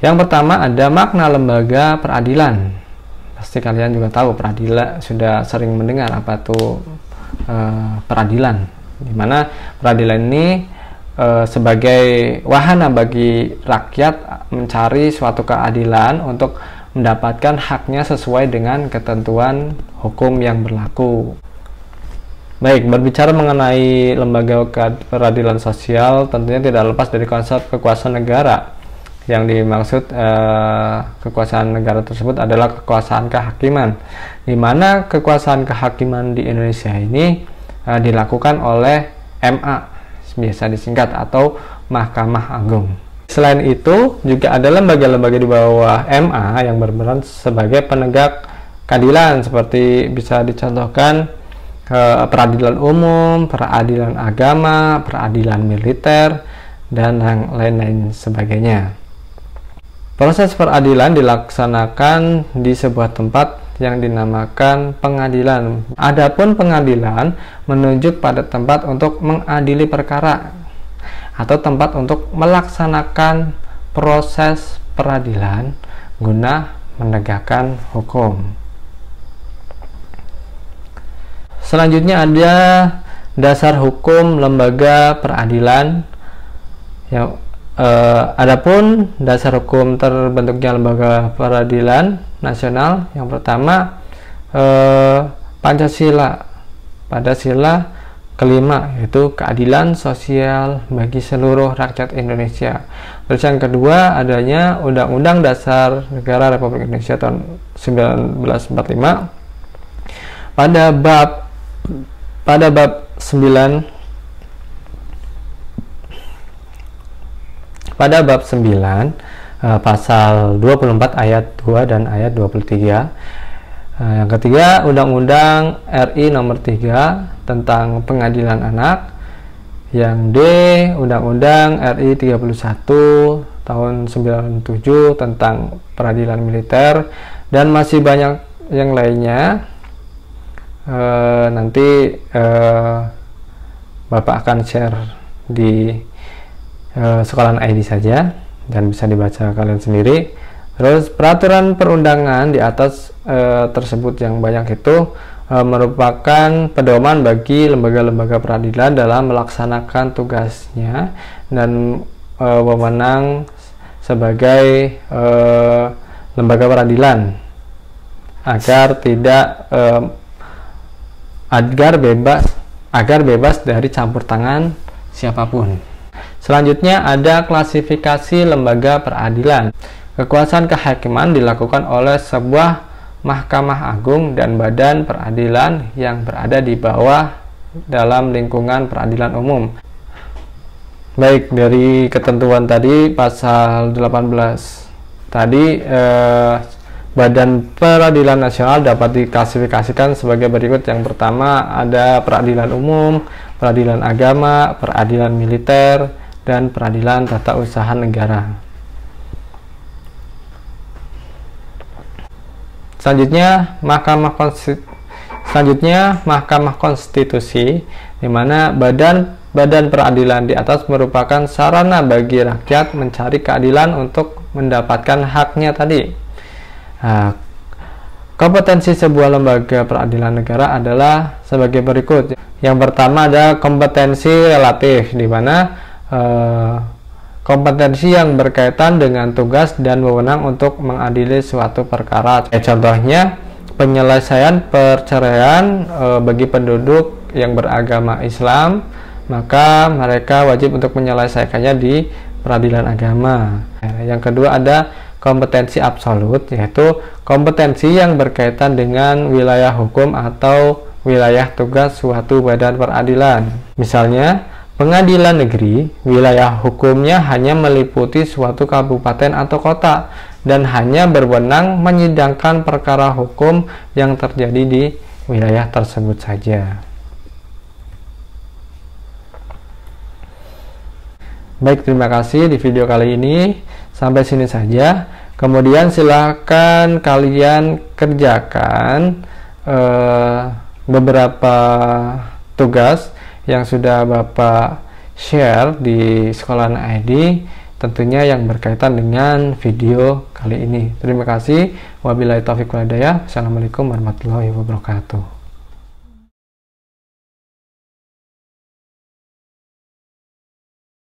Yang pertama ada makna lembaga peradilan. Pasti kalian juga tahu peradilan, sudah sering mendengar apa itu peradilan. Dimana peradilan ini sebagai wahana bagi rakyat mencari suatu keadilan untuk mendapatkan haknya sesuai dengan ketentuan hukum yang berlaku. Baik, berbicara mengenai lembaga peradilan sosial, tentunya tidak lepas dari konsep kekuasaan negara. Yang dimaksud kekuasaan negara tersebut adalah kekuasaan kehakiman, di mana kekuasaan kehakiman di Indonesia ini dilakukan oleh MA, biasa disingkat, atau Mahkamah Agung. Selain itu, juga ada lembaga-lembaga di bawah MA yang berperan sebagai penegak keadilan, seperti bisa dicontohkan peradilan umum, peradilan agama, peradilan militer, dan yang lain-lain sebagainya. Proses peradilan dilaksanakan di sebuah tempat yang dinamakan pengadilan. Adapun pengadilan menunjuk pada tempat untuk mengadili perkara atau tempat untuk melaksanakan proses peradilan guna menegakkan hukum. Selanjutnya ada dasar hukum lembaga peradilan. Adapun dasar hukum terbentuknya lembaga peradilan nasional, yang pertama Pancasila pada sila kelima, yaitu keadilan sosial bagi seluruh rakyat Indonesia. Terus yang kedua adanya Undang-Undang Dasar Negara Republik Indonesia tahun 1945 pada bab 9 pasal 24 ayat 2 dan ayat 23. Yang ketiga Undang-Undang RI nomor 3 tentang Pengadilan Anak. Yang D Undang-Undang RI 31 tahun 97 tentang Peradilan Militer, dan masih banyak yang lainnya. Nanti Bapak akan share di sekolahan ID saja dan bisa dibaca kalian sendiri. Terus peraturan perundangan di atas tersebut yang banyak itu merupakan pedoman bagi lembaga-lembaga peradilan dalam melaksanakan tugasnya dan wewenang sebagai lembaga peradilan agar bebas dari campur tangan siapapun. Selanjutnya ada klasifikasi lembaga peradilan. Kekuasaan kehakiman dilakukan oleh sebuah Mahkamah Agung dan badan peradilan yang berada di bawah dalam lingkungan peradilan umum. Baik, dari ketentuan tadi pasal 18 tadi, Badan Peradilan Nasional dapat diklasifikasikan sebagai berikut. Yang pertama ada peradilan umum, peradilan agama, peradilan militer, dan peradilan tata usaha negara. Selanjutnya Mahkamah Konstitusi, di mana badan peradilan di atas merupakan sarana bagi rakyat mencari keadilan untuk mendapatkan haknya tadi. Kompetensi sebuah lembaga peradilan negara adalah sebagai berikut. Yang pertama ada kompetensi relatif, di mana kompetensi yang berkaitan dengan tugas dan wewenang untuk mengadili suatu perkara. Contohnya penyelesaian perceraian bagi penduduk yang beragama Islam, maka mereka wajib untuk menyelesaikannya di peradilan agama. Yang kedua ada kompetensi absolut, yaitu kompetensi yang berkaitan dengan wilayah hukum atau wilayah tugas suatu badan peradilan. Misalnya, pengadilan negeri, wilayah hukumnya hanya meliputi suatu kabupaten atau kota dan hanya berwenang menyidangkan perkara hukum yang terjadi di wilayah tersebut saja. Baik, terima kasih di video kali ini. Sampai sini saja. Kemudian silakan kalian kerjakan beberapa tugas yang sudah Bapak share di sekolahan ID. tentunya yang berkaitan dengan video kali ini. Terima kasih. Wabillahi taufiq wal hidayah. Assalamualaikum warahmatullahi wabarakatuh.